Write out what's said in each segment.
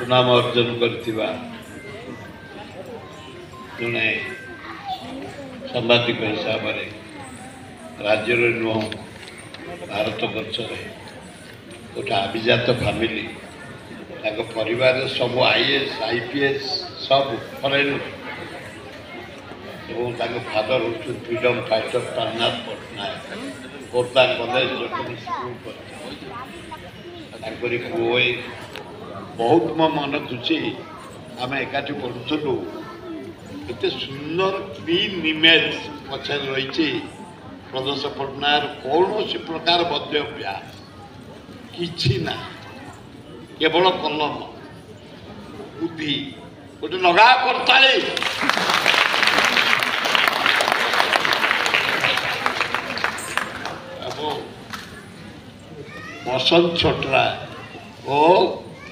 सुनाम अर्जन करथिबा जड़े सांबादिक हिसाब से राज्य नुह भारत वर्ष गोटे अभिजात फैमिली परिवार सब आईएएस आईपीएस सब फरेन फादर हूँ फ्रीडम फाइटर प्राणनाथ पट्टनायक खोर्धा कलेज स्कूल पुए बहुत मो मन खुशी आम एकाठी पढ़ुलु एत सुंदर क्लीन इमेज पछे रही प्रदोष पट्टनायक कौन प्रकार बद्याभ्यास कि ना केवल कलम बुद्धि गोटे लगा करताली बसंत छोटरा ओ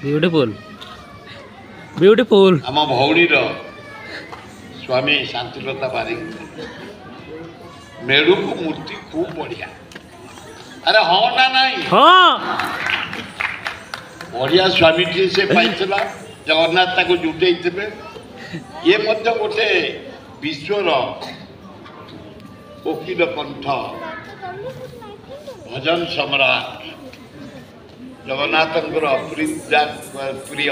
ब्यूटीफुल ब्यूटीफुल आम भौणीर स्वामी शांतिलता बारिक मेरू को मूर्ति खूब बढ़िया अरे हाँ ना नहीं हाँ बढ़िया स्वामी टी से पाइला जगन्नाथ ताको जुटे ये मध्य गोटे विश्वर कोकिल कंठ भजन सम्राट जगन्नाथ प्रिय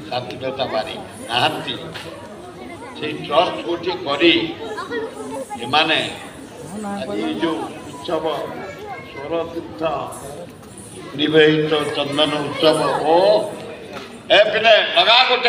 शांतिलता बारिक नहांती से ट्रस्ट गोटे करी एमाने जो उत्सव स्वर तीर्थ त्रिवेद चंदन उत्सव ओ ए पिले लगा गोटे